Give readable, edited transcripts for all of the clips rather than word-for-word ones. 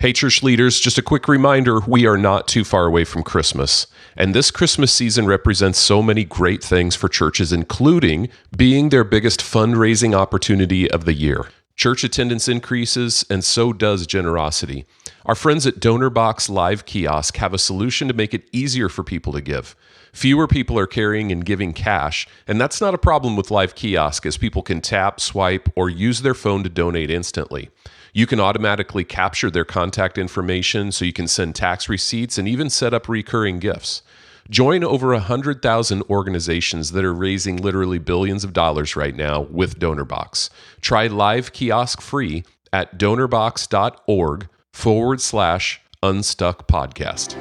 Hey, church leaders, just a quick reminder, we are not too far away from Christmas. And this Christmas season represents so many great things for churches, including being their biggest fundraising opportunity of the year. Church attendance increases, and so does generosity. Our friends at DonorBox Live Kiosk have a solution to make it easier for people to give. Fewer people are carrying and giving cash, and that's not a problem with Live Kiosk, as people can tap, swipe, or use their phone to donate instantly. You can automatically capture their contact information so you can send tax receipts and even set up recurring gifts. Join over 100,000 organizations that are raising literally billions of dollars right now with DonorBox. Try Live Kiosk free at donorbox.org/unstuckpodcast.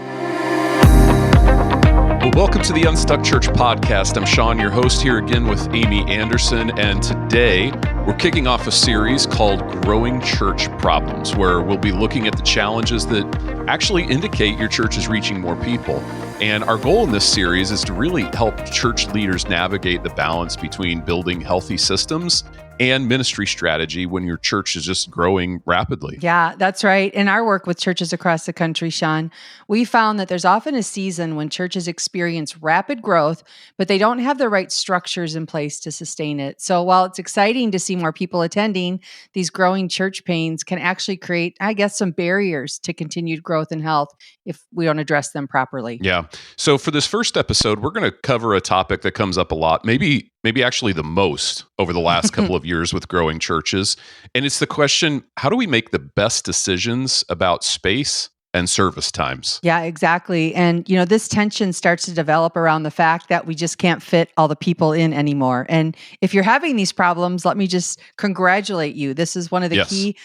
Well, welcome to the Unstuck Church podcast. I'm Sean, your host, here again with Amy Anderson, and today we're kicking off a series called Growing Church Problems, where we'll be looking at the challenges that actually indicate your church is reaching more people. And our goal in this series is to really help church leaders navigate the balance between building healthy systems and ministry strategy when your church is just growing rapidly. Yeah, that's right. In our work with churches across the country, Sean, we found that there's often a season when churches experience rapid growth, but they don't have the right structures in place to sustain it. So while it's exciting to see more people attending, these growing church pains can actually create, I guess, some barriers to continued growth and health if we don't address them properly. Yeah. So for this first episode, we're going to cover a topic that comes up a lot, maybe actually the most over the last couple of years with growing churches. And it's the question, how do we make the best decisions about space and service times? Yeah, exactly. And, this tension starts to develop around the fact that we just can't fit all the people in anymore. And if you're having these problems, let me just congratulate you. This is one of the key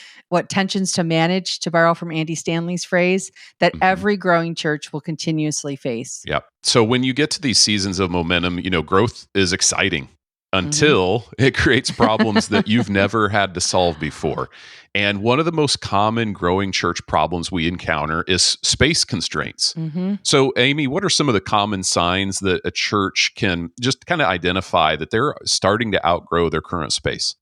tensions to manage, to borrow from Andy Stanley's phrase, that every growing church will continuously face. Yeah. So when you get to these seasons of momentum, growth is exciting until it creates problems that you've never had to solve before. And one of the most common growing church problems we encounter is space constraints. So, Amy, what are some of the common signs that a church can just kind of identify that they're starting to outgrow their current space?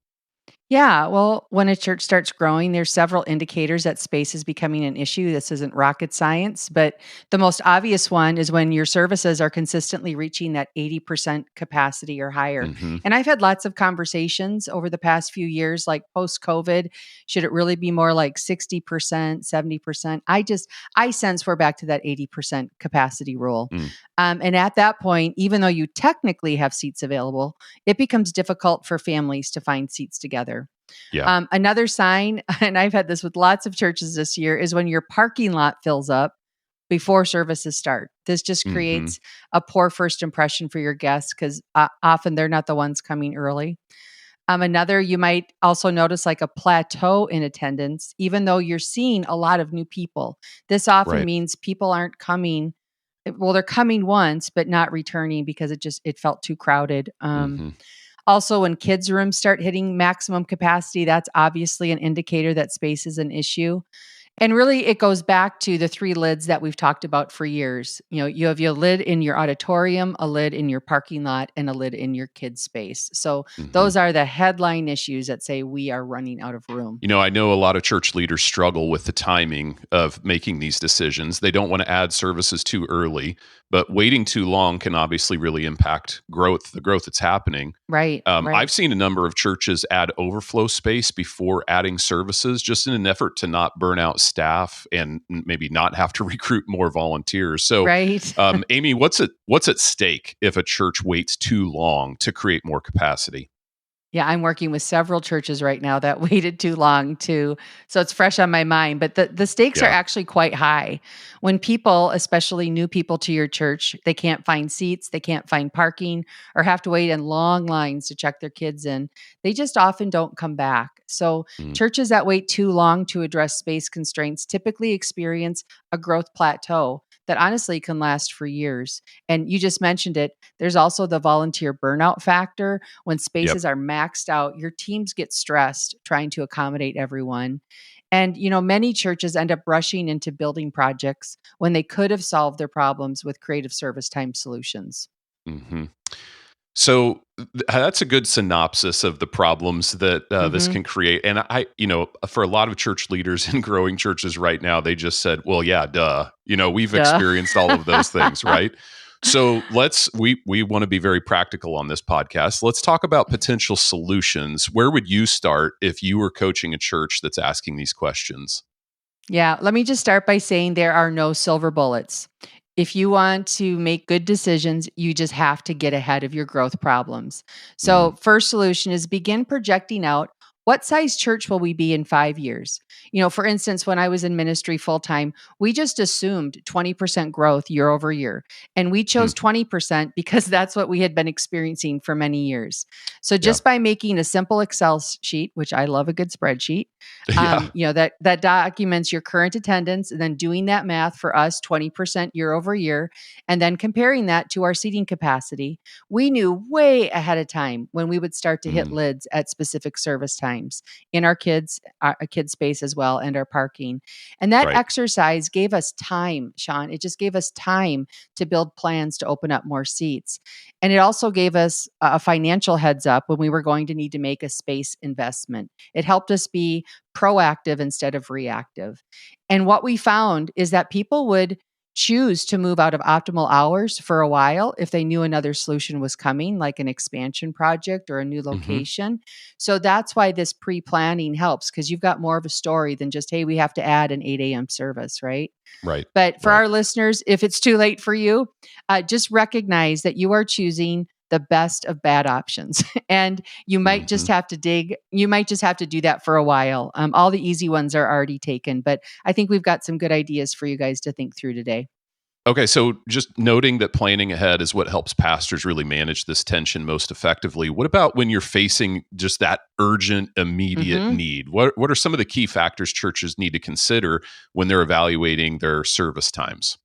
Yeah, well, when a church starts growing, there's several indicators that space is becoming an issue. This isn't rocket science, but the most obvious one is when your services are consistently reaching that 80% capacity or higher. And I've had lots of conversations over the past few years, like post-COVID, should it really be more like 60%, 70%? I sense we're back to that 80% capacity rule. And at that point, even though you technically have seats available, it becomes difficult for families to find seats together. Yeah. Another sign, and I've had this with lots of churches this year, is when your parking lot fills up before services start. This just creates a poor first impression for your guests because often they're not the ones coming early. Another, you might also notice like a plateau in attendance, even though you're seeing a lot of new people. This often means people aren't coming. Well, they're coming once, but not returning because it felt too crowded. Also, when kids' rooms start hitting maximum capacity, that's obviously an indicator that space is an issue. And really, it goes back to the three lids that we've talked about for years. You have your lid in your auditorium, a lid in your parking lot, and a lid in your kids' space. So those are the headline issues that say we are running out of room. I know a lot of church leaders struggle with the timing of making these decisions. They don't want to add services too early, but waiting too long can obviously really impact the growth that's happening. Right. I've seen a number of churches add overflow space before adding services, just in an effort to not burn out staff and maybe not have to recruit more volunteers. So, Amy, what's at stake if a church waits too long to create more capacity? Yeah, I'm working with several churches right now that waited too long so it's fresh on my mind. But the stakes are actually quite high. When people, especially new people to your church, they can't find seats, they can't find parking, or have to wait in long lines to check their kids in, they just often don't come back. So churches that wait too long to address space constraints typically experience a growth plateau that honestly can last for years. And you just mentioned it. There's also the volunteer burnout factor. When spaces are maxed out, your teams get stressed trying to accommodate everyone. And, many churches end up rushing into building projects when they could have solved their problems with creative service time solutions. So that's a good synopsis of the problems that this Hmm. can create. And for a lot of church leaders in growing churches right now, they just said, "Well, yeah, duh. We've Duh. experienced all of those things, right?" So we want to be very practical on this podcast. Let's talk about potential solutions. Where would you start if you were coaching a church that's asking these questions? Yeah, let me just start by saying there are no silver bullets. If you want to make good decisions, you just have to get ahead of your growth problems. Mm, So, first solution is begin projecting out what size church will we be in 5 years? For instance, when I was in ministry full time, we just assumed 20% growth year over year. And we chose hmm, 20% because that's what we had been experiencing for many years. So, yeah, just by making a simple Excel sheet, which I love a good spreadsheet, yeah, that documents your current attendance, and then doing that math for us 20% year over year, and then comparing that to our seating capacity, we knew way ahead of time when we would start to hit mm, lids at specific service times in our kids space as well, and our parking. And that right. exercise gave us time, Sean. It just gave us time to build plans to open up more seats. And it also gave us a financial heads up when we were going to need to make a space investment. It helped us be proactive instead of reactive. And what we found is that people would choose to move out of optimal hours for a while if they knew another solution was coming, like an expansion project or a new Hmm. location. So that's why this pre planning helps, because you've got more of a story than just, hey, we have to add an 8 a.m. service, right? Right, But for right. our listeners, if it's too late for you, just recognize that you are choosing the best of bad options. And you might Hmm. just have to you might just have to do that for a while. All the easy ones are already taken, but I think we've got some good ideas for you guys to think through today. Okay, so just noting that planning ahead is what helps pastors really manage this tension most effectively. What about when you're facing just that urgent, immediate Hmm. need? What are some of the key factors churches need to consider when they're evaluating their service times?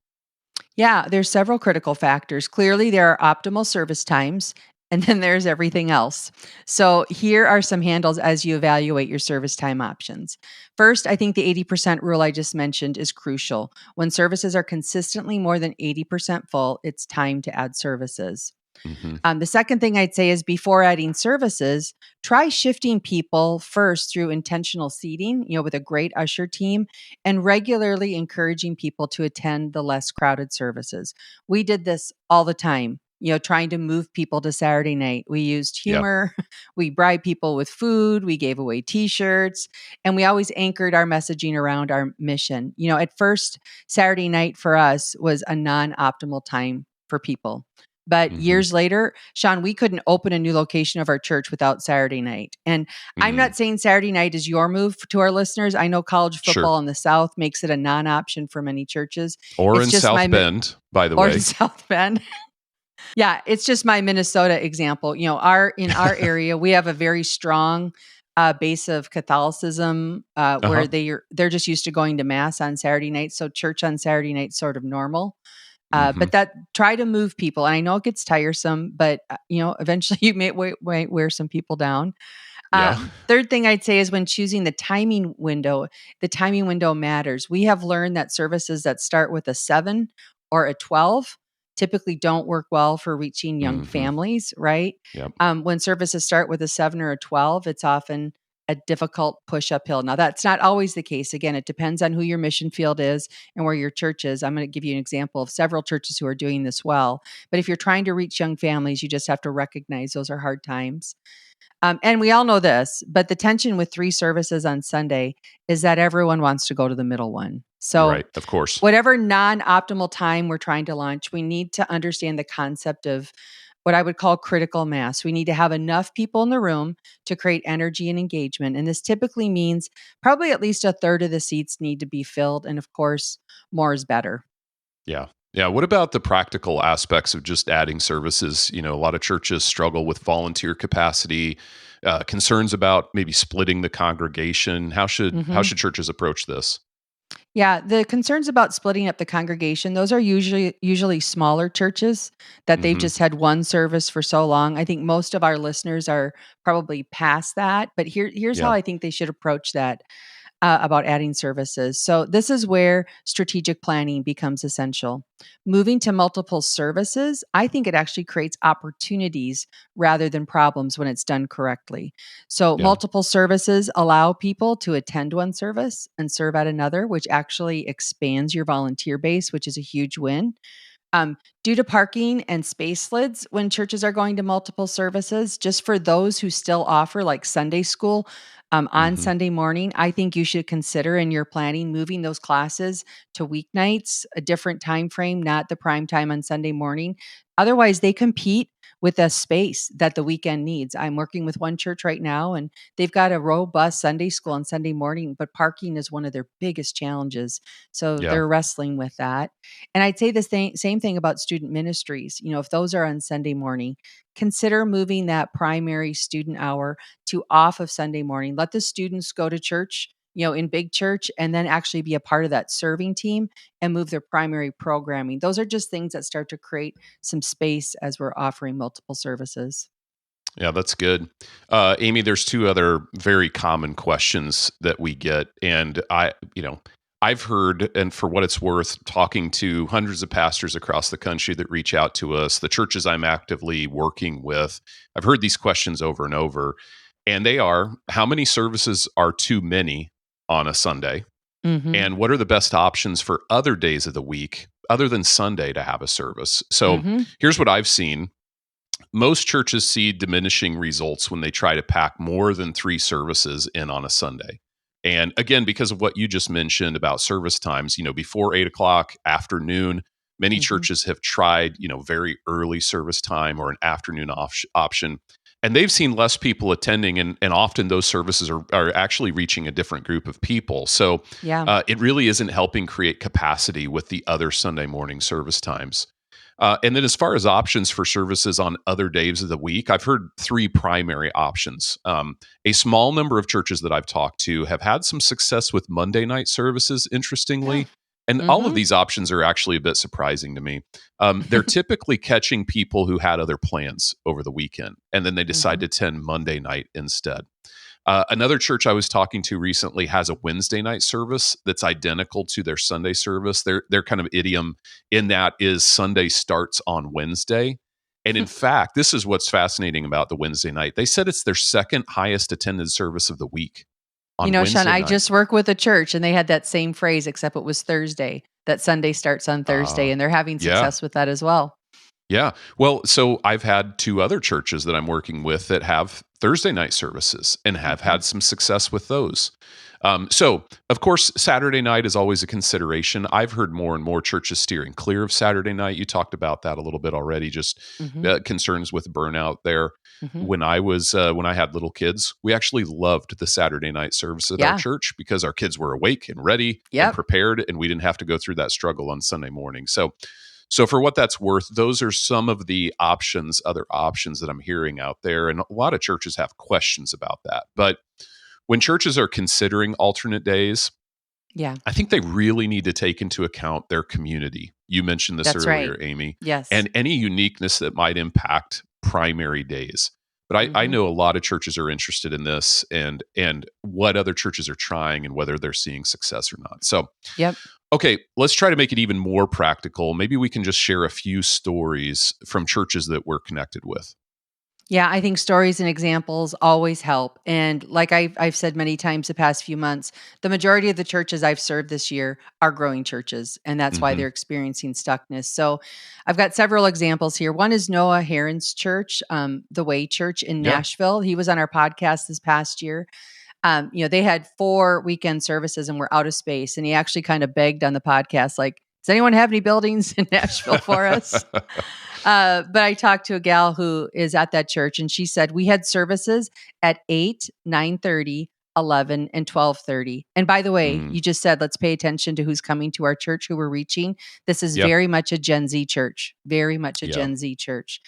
Yeah, there's several critical factors. Clearly, there are optimal service times, and then there's everything else. So, here are some handles as you evaluate your service time options. First, I think the 80% rule I just mentioned is crucial. When services are consistently more than 80% full, it's time to add services. Hmm. The second thing I'd say is before adding services, try shifting people first through intentional seating, with a great usher team, and regularly encouraging people to attend the less crowded services. We did this all the time. Trying to move people to Saturday night. We used Yeah. humor. We bribed people with food. We gave away t shirts. And we always anchored our messaging around our mission. At first, Saturday night for us was a non optimal time for people. But Hmm. years later, Sean, we couldn't open a new location of our church without Saturday night. And I'm Mm. not saying Saturday night is your move to our listeners. I know college Sure. football in the South makes it a non option for many churches. Or It's in just South Bend, by the or in way. South Bend. Yeah, it's just my Minnesota example. Our in our area, we have a very strong base of Catholicism Uh-huh. where they're just used to going to mass on Saturday night. So church on Saturday night sort of normal. Hmm. But that try to move people, and I know it gets tiresome, but eventually you may wear some people down. Yeah. Third thing I'd say is when choosing the timing window matters. We have learned that services that start with a 7 or a 12 typically don't work well for reaching young Hmm. families, right? Yep. When services start with a 7 or a 12, it's often a difficult push uphill. Now, that's not always the case. Again, it depends on who your mission field is and where your church is. I'm going to give you an example of several churches who are doing this well. But if you're trying to reach young families, you just have to recognize those are hard times. And we all know this, but the tension with three services on Sunday is that everyone wants to go to the middle one. So, Right. Of course. whatever non optimal time we're trying to launch, we need to understand the concept of what I would call critical mass. We need to have enough people in the room to create energy and engagement. And this typically means probably at least a third of the seats need to be filled. And of course, more is better. Yeah. Yeah. What about the practical aspects of just adding services? A lot of churches struggle with volunteer capacity, concerns about maybe splitting the congregation. How should churches approach this? Yeah, the concerns about splitting up the congregation, those are usually smaller churches that they've Hmm. just had one service for so long. I think most of our listeners are probably past that, but here's how Yeah. I think they should approach that. about adding services. So this is where strategic planning becomes essential. Moving to multiple services, I think it actually creates opportunities rather than problems when it's done correctly. So Yeah. multiple services allow people to attend one service and serve at another, which actually expands your volunteer base, which is a huge win. Due to parking and space lids when churches are going to multiple services, just for those who still offer like Sunday school on Hmm. Sunday morning, I think you should consider in your planning moving those classes to weeknights, a different time frame, not the prime time on Sunday morning. Otherwise, they compete with the space that the weekend needs. I'm working with one church right now, and they've got a robust Sunday school on Sunday morning, but parking is one of their biggest challenges. So Yeah. they're wrestling with that. And I'd say the same thing about student ministries. If those are on Sunday morning, consider moving that primary student hour to off of Sunday morning. Let the students go to church, in big church, and then actually be a part of that serving team and move their primary programming. Those are just things that start to create some space as we're offering multiple services. Yeah, that's good. Amy, there's two other very common questions that we get. And I've heard, and for what it's worth, talking to hundreds of pastors across the country that reach out to us, the churches I'm actively working with, I've heard these questions over and over. And they are, how many services are too many on a Sunday? Mhm. And what are the best options for other days of the week other than Sunday to have a service? So Mhm. here's what I've seen. Most churches see diminishing results when they try to pack more than 3 services in on a Sunday. And again, because of what you just mentioned about service times, before 8 o'clock, afternoon, many Mhm. churches have tried, very early service time or an afternoon option. And they've seen less people attending, and often those services are actually reaching a different group of people. So Yeah. it really isn't helping create capacity with the other Sunday morning service times. And then, as far as options for services on other days of the week, I've heard 3 primary options. A small number of churches that I've talked to have had some success with Monday night services, Yeah. interestingly. And all of Mhm. these options are actually a bit surprising to me. They're typically catching people who had other plans over the weekend, and then they decide Mhm. to attend Monday night instead. Another church I was talking to recently has a Wednesday night service that's identical to their Sunday service. Their kind of idiom in that is Sunday starts on Wednesday. And in fact, this is what's fascinating about the Wednesday night. They said it's their second highest attended service of the week on Sean, Wednesday I night. just work with a church and they had that same phrase, except it was Thursday, that Sunday starts on Thursday, Uh, and they're having yeah. success with that as well. Yeah. Well, so I've had 2 other churches that I'm working with that have Thursday night services and have Mhm. had some success with those. So, of course, Saturday night is always a consideration. I've heard more and more churches steering clear of Saturday night. You talked about that a little bit already, just Mhm. concerns with burnout there. Mhm. When I had little kids, we actually loved the Saturday night service at our Yeah. church because our kids were awake and ready and Yep. prepared, and we didn't have to go through that struggle on Sunday morning. So for what that's worth, those are some of the other options that I'm hearing out there. And a lot of churches have questions about that. But when churches are considering alternate days, Yeah. I think they really need to take into account their community. You mentioned this That's right. earlier, Amy, Yes. and any uniqueness that might impact primary days. But I Mhm. know a lot of churches are interested in this and what other churches are trying and whether they're seeing success or not. So Yep. okay, let's try to make it even more practical. Maybe we can just share a few stories from churches that we're connected with. Yeah, I think stories and examples always help. And like I've said many times the past few months, the majority of the churches I've served this year are growing churches, and that's why Hmm. they're experiencing stuckness. So I've got several examples here. One is Noah Heron's church, the Way Church in Yeah. Nashville. He was on our podcast this past year. They had 4 weekend services and were out of space. And he actually kind of begged on the podcast, like, does anyone have any buildings in Nashville for us? But I talked to a gal who is at that church, and she said we had services at 8, 9:30, 11, and 12:30. And by the way, Mm, you just said let's pay attention to who's coming to our church, who we're reaching. This is yeah. very much a Gen Z church, very much a Yeah. Gen Z church.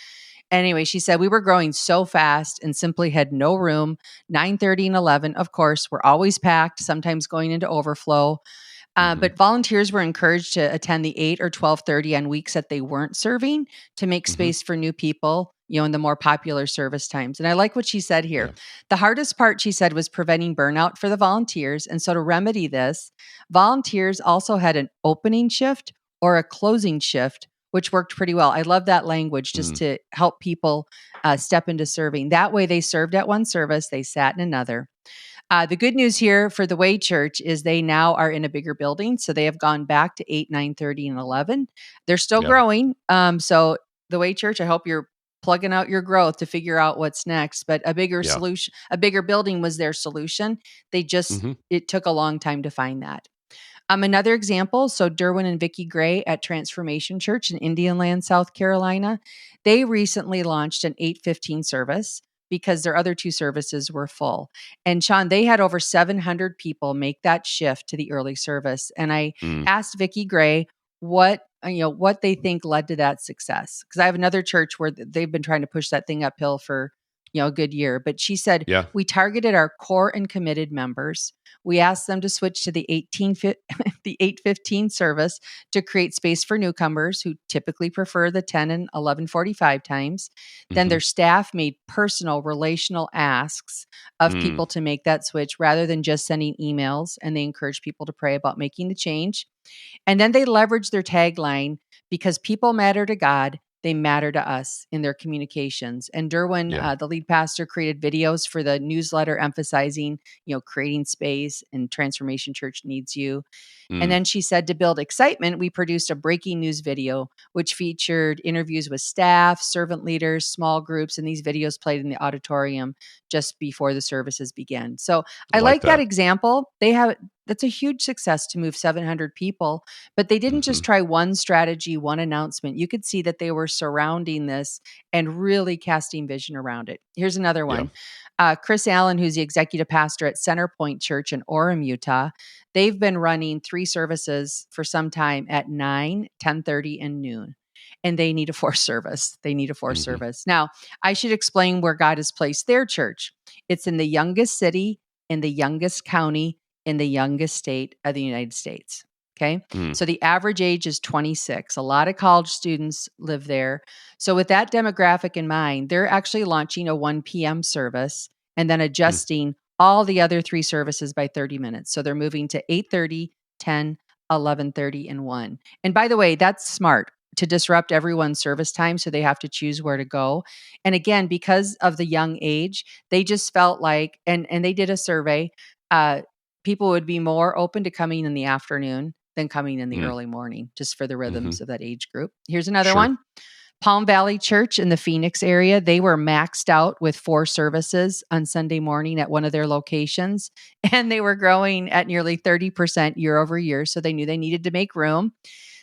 Anyway, she said we were growing so fast and simply had no room. 9:30 and 11, of course, were always packed, sometimes going into overflow. Hmm. But volunteers were encouraged to attend the 8 or 12:30 on weeks that they weren't serving to make Hmm. space for new people. in the more popular service times. And I like what she said here. Yeah. The hardest part, she said, was preventing burnout for the volunteers. And so to remedy this, volunteers also had an opening shift or a closing shift, which worked pretty well. I love that language just Mm. to help people step into serving. That way they served at one service, they sat in another. The good news here for the Way Church is they now are in a bigger building. So they have gone back to 8, 9:30, and 11. They're still Yeah. growing. So the Way Church, I hope you're plugging out your growth to figure out what's next. But a bigger Yeah. solution, a bigger building was their solution. Mm-hmm. It took a long time to find that. Another example, so Derwin and Vicki Gray at Transformation Church in Indian Land, South Carolina, they recently launched an 8:15 service because their other two services were full. And Sean, they had over 700 people make that shift to the early service. And I Mm. asked Vicki Gray what they think led to that success. Because I have another church where they've been trying to push that thing uphill for a good year. But she said, Yeah. we targeted our core and committed members. We asked them to switch to the 8:15 service to create space for newcomers who typically prefer the 10 and 11:45 times. Then Mm-hmm. their staff made personal relational asks of Mm. people to make that switch rather than just sending emails, and they encouraged people to pray about making the change. And then they leveraged their tagline, because people matter to God, they matter to us in their communications. And Derwin, Yeah. the lead pastor, created videos for the newsletter emphasizing, creating space and Transformation Church needs you. And Mm. then she said, to build excitement, we produced a breaking news video, which featured interviews with staff, servant leaders, small groups, and these videos played in the auditorium just before the services began. So I I like like that that. example. That's a huge success to move 700 people, but they didn't Mm-hmm. just try one strategy, one announcement. You could see that they were surrounding this and really casting vision around it. Here's another Yeah. one. Chris Allen, who's the executive pastor at Centerpoint Church in Orem, Utah, they've been running 3 services for some time at 9, 10:30, and noon. And they need a fourth service. They need a fourth Mm-hmm. service. Now, I should explain where God has placed their church. It's in the youngest city, in the youngest county, in the youngest state of the United States. Okay. Mm. So the average age is 26. A lot of college students live there. So, with that demographic in mind, they're actually launching a 1 p.m. service and then Mm. adjusting all the other 3 services by 30 minutes. So they're moving to 8:30, 10, 11:30, and 1. And by the way, that's smart to disrupt everyone's service time. So they have to choose where to go. And again, because of the young age, they just felt like, and they did a survey, uh, people would be more open to coming in the afternoon than coming in the Mm. early morning, just for the Mm-hmm. rhythms of that age group. Here's another Sure. one. Palm Valley Church in the Phoenix area, they were maxed out with 4 services on Sunday morning at one of their locations, and they were growing at nearly 30% year over year. So they knew they needed to make room.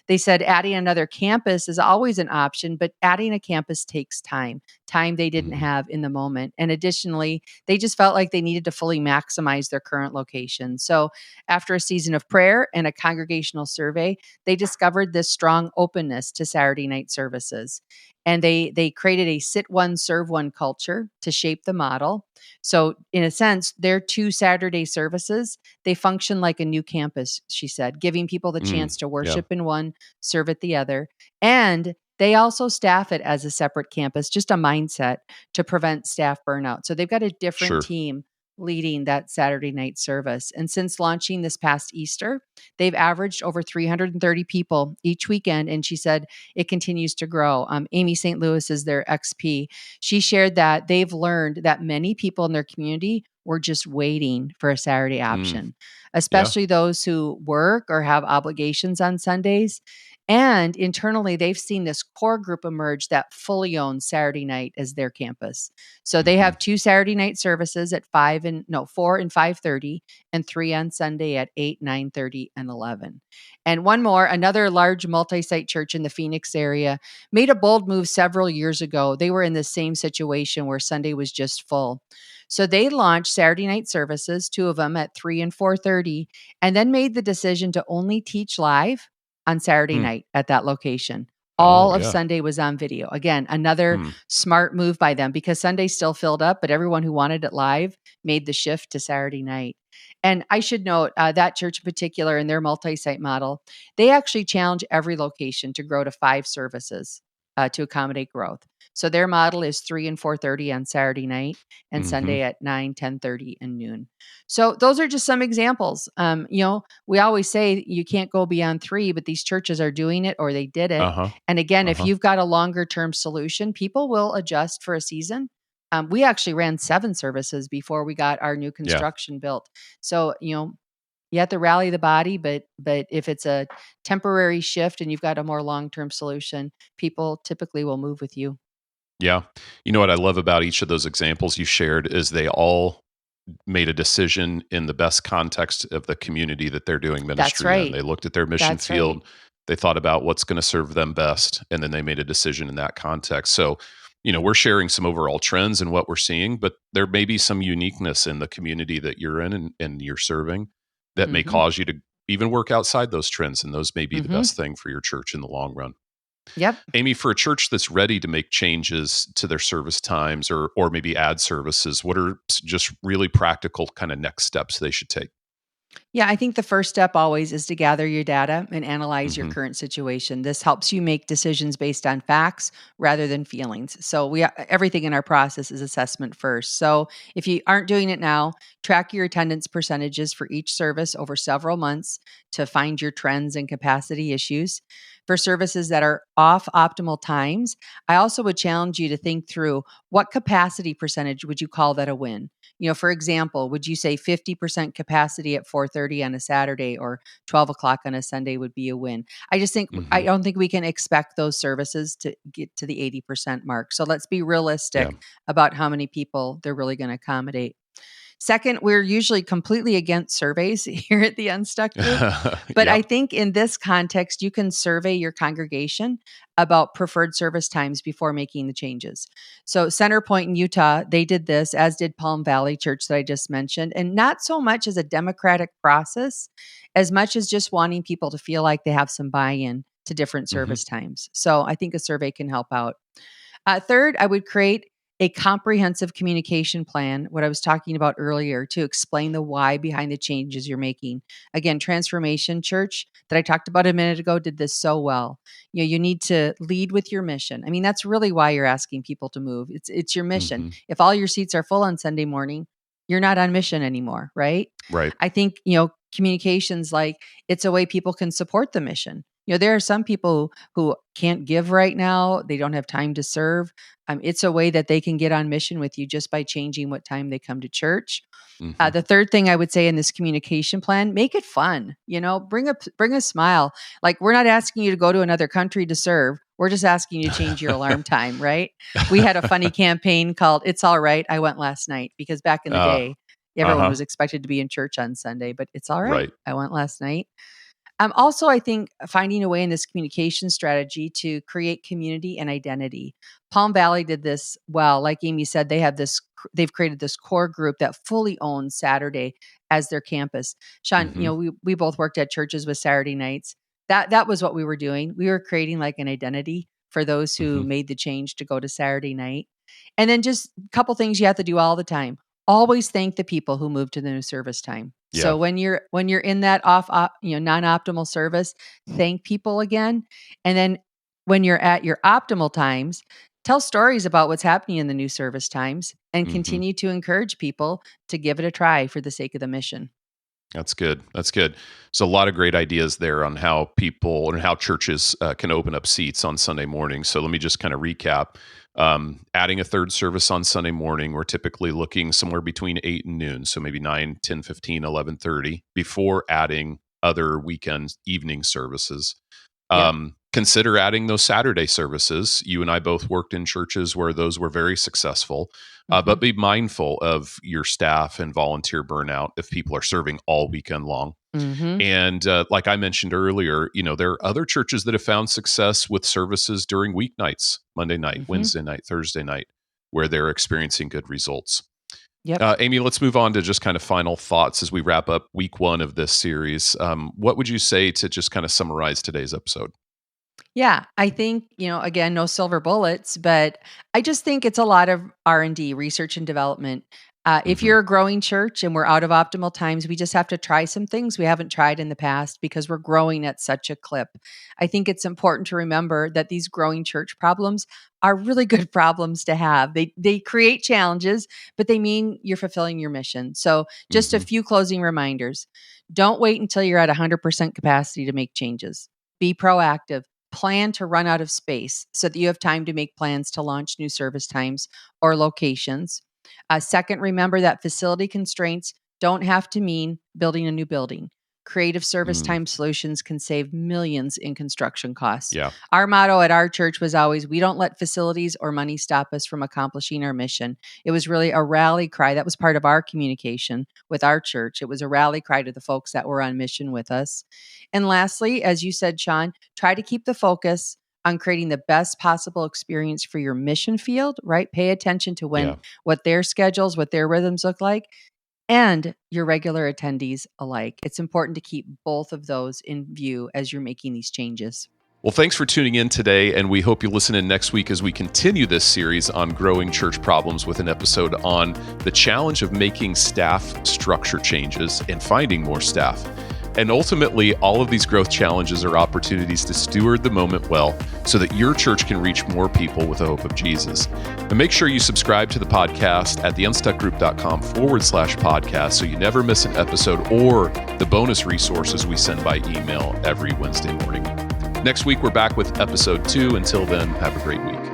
They said adding another campus is always an option, but adding a campus takes time they didn't Mm. have in the moment. And additionally, they just felt like they needed to fully maximize their current location. So after a season of prayer and a congregational survey, they discovered this strong openness to Saturday night services. And they created a sit one, serve one culture to shape the model. So in a sense, their 2 Saturday services, they function like a new campus, she said, giving people the Mm. chance to Yeah. worship in one, serve at the other. And they also staff it as a separate campus, just a mindset to prevent staff burnout. So they've got a different Sure. team leading that Saturday night service. And since launching this past Easter, they've averaged over 330 people each weekend. And she said it continues to grow. Amy St. Louis is their XP. She shared that they've learned that many people in their community were just waiting for a Saturday Mm. option, Yeah. especially those who work or have obligations on Sundays. And internally, they've seen this core group emerge that fully owns Saturday night as their campus. So they Mm-hmm. have 2 Saturday night services at 4 and 5:30, and 3 on Sunday at 8, 9:30, and 11. And one more, another large multi-site church in the Phoenix area made a bold move several years ago. They were in the same situation where Sunday was just full. So they launched Saturday night services, 2 of them at 3 and 4:30, and then made the decision to only teach live on Saturday Mm. night at that location. Oh, All of yeah. Sunday was on video. Again, another Mm. smart move by them, because Sunday still filled up, but everyone who wanted it live made the shift to Saturday night. And I should note that church in particular, in their multi site model, they actually challenge every location to grow to 5 services. to accommodate growth. So their model is 3 and 4:30 on Saturday night and Mm-hmm. Sunday at 9, 10:30, and noon. So those are just some examples. We always say you can't go beyond 3, but these churches are doing it or they did it. Uh-huh. And again, if Uh-huh. you've got a longer term solution, people will adjust for a season. We actually ran 7 services before we got our new Yeah. construction built. So, you have to rally the body, but if it's a temporary shift and you've got a more long-term solution, people typically will move with you. Yeah. You know what I love about each of those examples you shared is they all made a decision in the best context of the community that they're doing That's ministry in. right. They looked at their mission That's right. field, they thought about what's going to serve them best, and then they made a decision in that context. So, we're sharing some overall trends and what we're seeing, but there may be some uniqueness in the community that you're in and you're serving that may Mhm. cause you to even work outside those trends, and those may be the Mhm. best thing for your church in the long run. Yep. Amy, for a church that's ready to make changes to their service times or maybe add services, what are just really practical kind of next steps they should take? Yeah, I think the first step always is to gather your data and analyze your Hmm. current situation. This helps you make decisions based on facts rather than feelings. So everything in our process is assessment first. So if you aren't doing it now, track your attendance percentages for each service over several months to find your trends and capacity issues. For services that are off optimal times, I also would challenge you to think through what capacity percentage would you call that a win? For example, would you say 50% capacity at 4:30 on a Saturday or 12 o'clock on a Sunday would be a win? I Hmm. don't think we can expect those services to get to the 80% mark. So let's be Yeah. realistic about how many people they're really going to accommodate. Second, we're usually completely against surveys here at the Unstuck group. But I Yep. think in this context, you can survey your congregation about preferred service times before making the changes. So, Centerpoint in Utah, they did this, as did Palm Valley Church that I just mentioned, and not so much as a democratic process, as much as just wanting people to feel like they have some buy in to different Hmm. service times. So, I think a survey can help out. Third, I would create a comprehensive communication plan, what I was talking about earlier, to explain the why behind the changes you're making. Again, Transformation Church that I talked about a minute ago did this so well. You need to lead with your mission. I mean, that's really why you're asking people to move. It's your mission. Hmm. If all your seats are full on Sunday morning, you're not on mission anymore, right? Right. I think, communications like it's a way people can support the mission. There are some people who can't give right now, they don't have time to serve. It's a way that they can get on mission with you just by changing what time they come to church. Hmm. The third thing I would say in this communication plan, make it fun. Bring a smile. Like, we're not asking you to go to another country to serve. We're just asking you to change your alarm time, right? We had a funny campaign called "It's All Right, I Went Last Night," because back in the uh, day, everyone uh-huh. was expected to be in church on Sunday, but it's all right. Right. I went last night. Also, I think finding a way in this communication strategy to create community and identity. Palm Valley did this well. Like Amy said, they've created this core group that fully owns Saturday as their campus. Sean, Hmm. we both worked at churches with Saturday nights. That was what we were doing. We were creating like an identity for those who Hmm. made the change to go to Saturday night. And then just a couple things you have to do all the time. Always thank the people who moved to the new service time. Yeah. So when you're in that non-optimal service, thank people again. And then when you're at your optimal times, tell stories about what's happening in the new service times and Hmm. continue to encourage people to give it a try for the sake of the mission. That's good. That's good. So a lot of great ideas there on how people and how churches can open up seats on Sunday morning. So let me just kind of recap. Adding a third service on Sunday morning, we're typically looking somewhere between 8 and noon. So maybe 9, 10, 15, 11:30 before adding other weekend evening services. Yep. Consider adding those Saturday services. You and I both worked in churches where those were very successful, Hmm. but be mindful of your staff and volunteer burnout if people are serving all weekend long. Hmm. And like I mentioned earlier, there are other churches that have found success with services during weeknights, Monday night, Hmm. Wednesday night, Thursday night, where they're experiencing good results. Yep. Amy, let's move on to just kind of final thoughts as we wrap up week one of this series. What would you say to just kind of summarize today's episode? Yeah, I think, again, no silver bullets, but I just think it's a lot of R&D, research and development. If you're a growing church and we're out of optimal times, we just have to try some things we haven't tried in the past because we're growing at such a clip. I think it's important to remember that these growing church problems are really good problems to have. They create challenges, but they mean you're fulfilling your mission. So just a few closing reminders. Don't wait until you're at 100% capacity to make changes. Be proactive. Plan to run out of space so that you have time to make plans to launch new service times or locations. Second, remember that facility constraints don't have to mean building a new building. Creative service time solutions can save millions in construction costs. Yeah. Our motto at our church was always, we don't let facilities or money stop us from accomplishing our mission. It was really a rally cry. That was part of our communication with our church. It was a rally cry to the folks that were on mission with us. And lastly, as you said, Sean, try to keep the focus on creating the best possible experience for your mission field, right? Pay attention to what their schedules, what their rhythms look like, and your regular attendees alike. It's important to keep both of those in view as you're making these changes. Well, thanks for tuning in today, and we hope you listen in next week as we continue this series on growing church problems with an episode on the challenge of making staff structure changes and finding more staff. And ultimately, all of these growth challenges are opportunities to steward the moment well so that your church can reach more people with the hope of Jesus. And make sure you subscribe to the podcast at theunstuckgroup.com/podcast so you never miss an episode or the bonus resources we send by email every Wednesday morning. Next week, we're back with episode 2. Until then, have a great week.